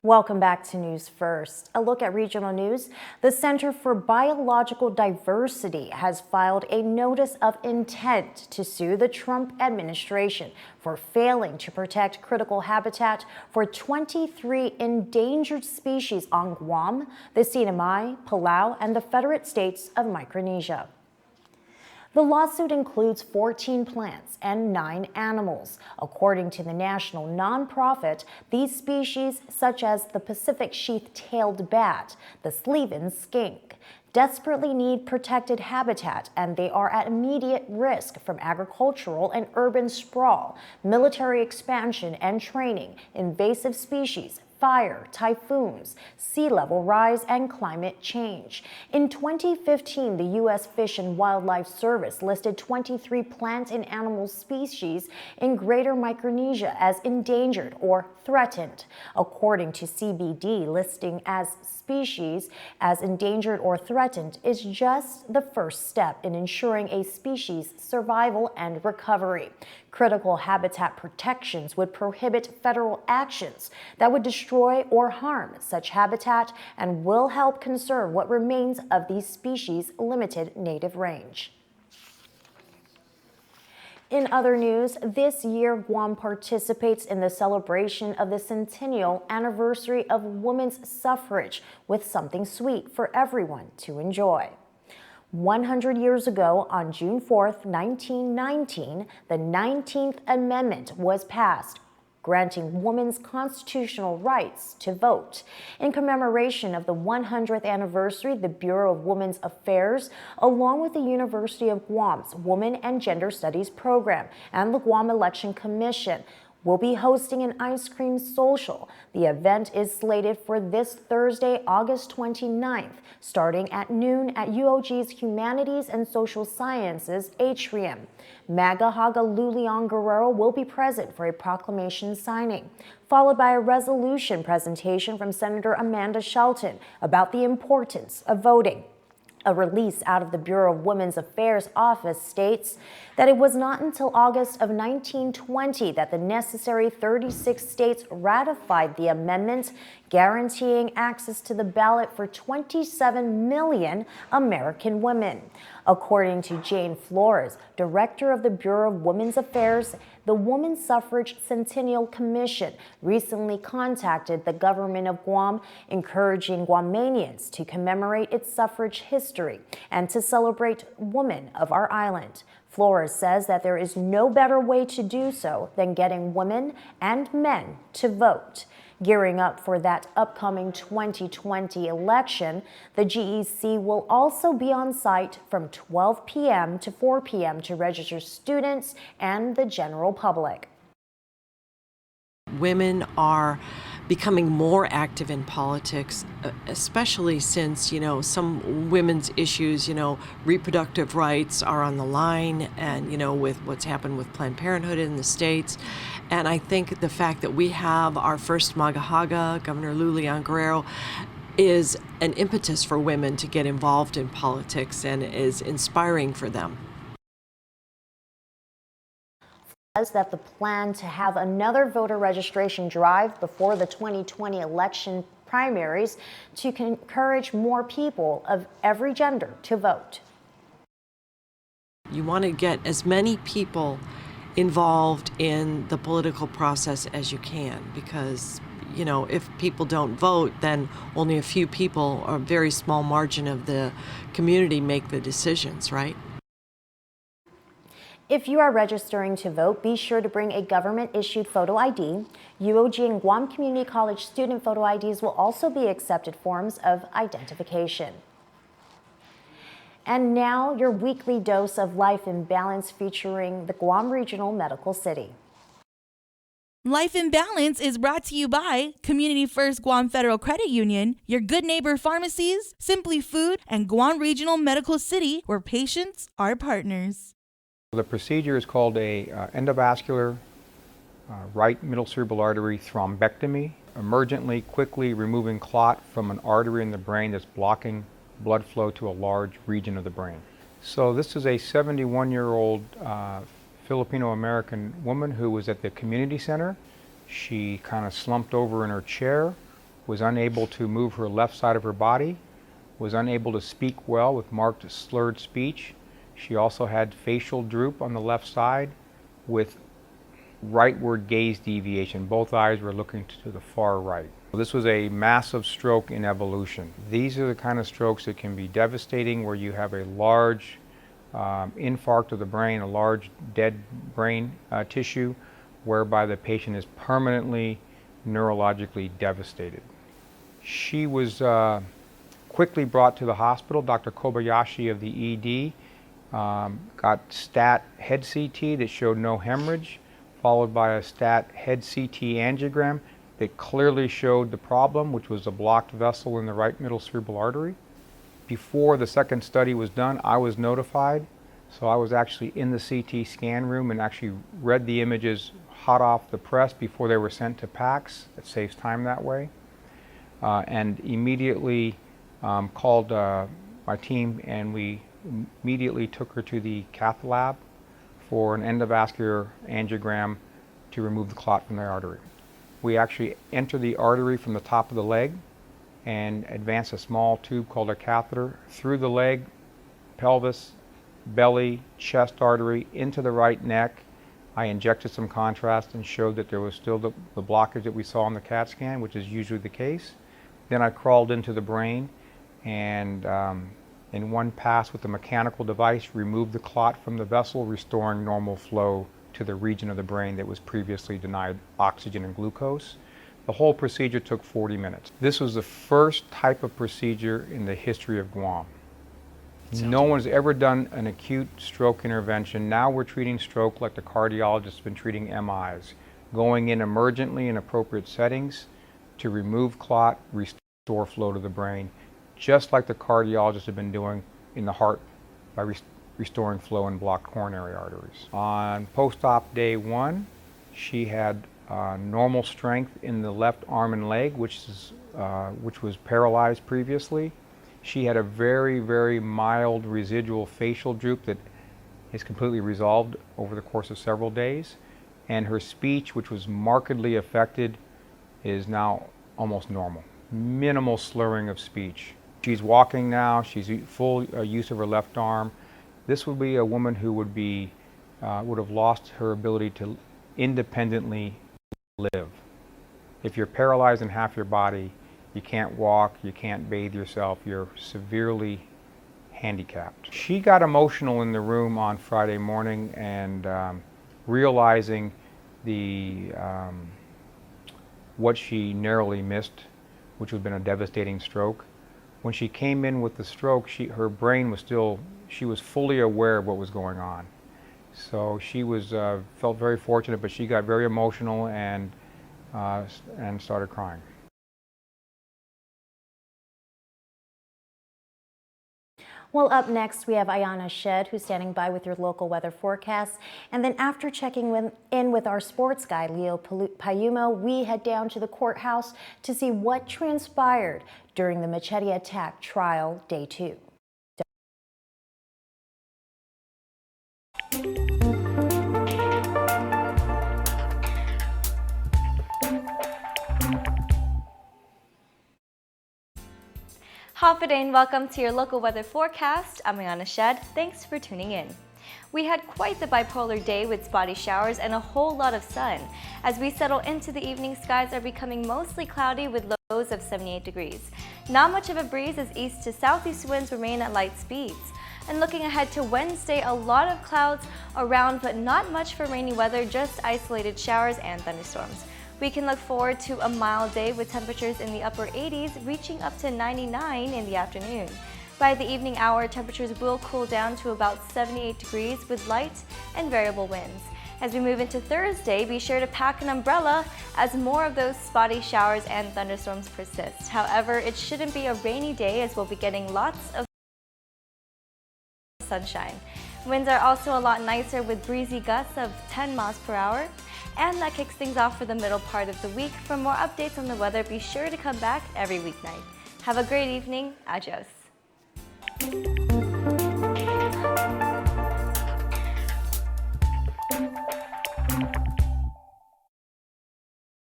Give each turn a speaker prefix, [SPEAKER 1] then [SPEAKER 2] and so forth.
[SPEAKER 1] Welcome back to News First. A look at regional news. The Center for Biological Diversity has filed a notice of intent to sue the Trump administration for failing to protect critical habitat for 23 endangered species on Guam, the Sinai, Palau, and the Federate States of Micronesia. The lawsuit includes 14 plants and 9 animals. According to the national nonprofit, these species, such as the Pacific sheath-tailed bat, the Sleven skink, desperately need protected habitat, and they are at immediate risk from agricultural and urban sprawl, military expansion and training, invasive species, fire, typhoons, sea level rise, and climate change. In 2015, the U.S. Fish and Wildlife Service listed 23 plant and animal species in Greater Micronesia as endangered or threatened. According to CBD, listing as species as endangered or threatened is just the first step in ensuring a species' survival and recovery. Critical habitat protections would prohibit federal actions that would destroy or harm such habitat and will help conserve what remains of these species' limited native range. In other news, this year Guam participates in the celebration of the centennial anniversary of women's suffrage with something sweet for everyone to enjoy. 100 years ago, on June 4th, 1919, the 19th Amendment was passed, granting women's constitutional rights to vote. In commemoration of the 100th anniversary, the Bureau of Women's Affairs, along with the University of Guam's Women and Gender Studies program and the Guam Election Commission, will be hosting an ice cream social. The event is slated for this Thursday, August 29th, starting at noon at UOG's Humanities and Social Sciences atrium. MAGA Haga Lulian Guerrero will be present for a proclamation signing, followed by a resolution presentation from Senator Amanda Shelton about the importance of voting. A release out of the Bureau of Women's Affairs office states that it was not until August of 1920 that the necessary 36 states ratified the amendment, guaranteeing access to the ballot for 27 million American women. According to Jane Flores, director of the Bureau of Women's Affairs, the Women's Suffrage Centennial Commission recently contacted the government of Guam, encouraging Guamanians to commemorate its suffrage history and to celebrate women of our island. Flores says that there is no better way to do so than getting women and men to vote. Gearing up for that upcoming 2020 election, the GEC will also be on site from 12 p.m. to 4 p.m. to register students and the general public.
[SPEAKER 2] Women are becoming more active in politics, especially since, some women's issues, reproductive rights are on the line, and, with what's happened with Planned Parenthood in the States. And I think the fact that we have our first MAGA Haga, Governor Lulian Guerrero, is an impetus for women to get involved in politics and is inspiring for them.
[SPEAKER 1] That the plan to have another voter registration drive before the 2020 election primaries to encourage more people of every gender to vote.
[SPEAKER 2] You want to get as many people involved in the political process as you can, because if people don't vote, then only a few people or a very small margin of the community make the decisions, right?
[SPEAKER 1] If you are registering to vote, be sure to bring a government-issued photo ID. UOG and Guam Community College student photo IDs will also be accepted forms of identification. And now, your weekly dose of Life in Balance featuring the Guam Regional Medical City.
[SPEAKER 3] Life in Balance is brought to you by Community First Guam Federal Credit Union, Your Good Neighbor Pharmacies, Simply Food, and Guam Regional Medical City, where patients are partners.
[SPEAKER 4] The procedure is called a endovascular right middle cerebral artery thrombectomy, emergently quickly removing clot from an artery in the brain that's blocking blood flow to a large region of the brain. So this is a 71-year-old Filipino-American woman who was at the community center. She kind of slumped over in her chair, was unable to move her left side of her body, was unable to speak well with marked slurred speech. She also had facial droop on the left side with rightward gaze deviation. Both eyes were looking to the far right. This was a massive stroke in evolution. These are the kind of strokes that can be devastating, where you have a large infarct of the brain, a large dead brain tissue, whereby the patient is permanently neurologically devastated. She was quickly brought to the hospital. Dr. Kobayashi of the ED got stat head CT that showed no hemorrhage, followed by a stat head CT angiogram that clearly showed the problem, which was a blocked vessel in the right middle cerebral artery. Before the second study was done, I was notified, so I was actually in the CT scan room and actually read the images hot off the press before they were sent to PACS. It saves time that way. And immediately called my team, and we immediately took her to the cath lab for an endovascular angiogram to remove the clot from the artery. We actually enter the artery from the top of the leg and advance a small tube called a catheter through the leg, pelvis, belly, chest artery into the right neck. I injected some contrast and showed that there was still the blockage that we saw on the CAT scan, which is usually the case. Then I crawled into the brain and in one pass with the mechanical device removed the clot from the vessel, restoring normal flow to the region of the brain that was previously denied oxygen and glucose. The whole procedure took 40 minutes. This was the first type of procedure in the history of Guam. No one's ever done an acute stroke intervention. Now we're treating stroke like the cardiologist has been treating MIs, going in emergently in appropriate settings to remove clot, restore flow to the brain, just like the cardiologists have been doing in the heart by restoring flow in blocked coronary arteries. On post-op day 1, she had normal strength in the left arm and leg, which was paralyzed previously. She had a very, very mild residual facial droop that is completely resolved over the course of several days. And her speech, which was markedly affected, is now almost normal. Minimal slurring of speech. She's walking now. She's full use of her left arm. This would be a woman who would have lost her ability to independently live. If you're paralyzed in half your body, you can't walk, you can't bathe yourself, you're severely handicapped. She got emotional in the room on Friday morning, and realizing what she narrowly missed, which would have been a devastating stroke. When she came in with the stroke, her brain was she was fully aware of what was going on. So she felt very fortunate, but she got very emotional and started crying.
[SPEAKER 1] Well, up next, we have Ayana Shed, who's standing by with your local weather forecast. And then after checking in with our sports guy, Leo Payumo, we head down to the courthouse to see what transpired during the machete attack trial, day 2.
[SPEAKER 5] Hafid, welcome to your local weather forecast. I'm Ayana Shed. Thanks for tuning in. We had quite the bipolar day with spotty showers and a whole lot of sun. As we settle into the evening, skies are becoming mostly cloudy with lows of 78 degrees. Not much of a breeze as east to southeast winds remain at light speeds. And looking ahead to Wednesday, a lot of clouds around, but not much for rainy weather, just isolated showers and thunderstorms. We can look forward to a mild day with temperatures in the upper 80s, reaching up to 99 in the afternoon. By the evening hour, temperatures will cool down to about 78 degrees with light and variable winds. As we move into Thursday, be sure to pack an umbrella as more of those spotty showers and thunderstorms persist. However, it shouldn't be a rainy day as we'll be getting lots of sunshine. Winds are also a lot nicer with breezy gusts of 10 miles per hour. And that kicks things off for the middle part of the week. For more updates on the weather, be sure to come back every weeknight. Have a great evening. Adios.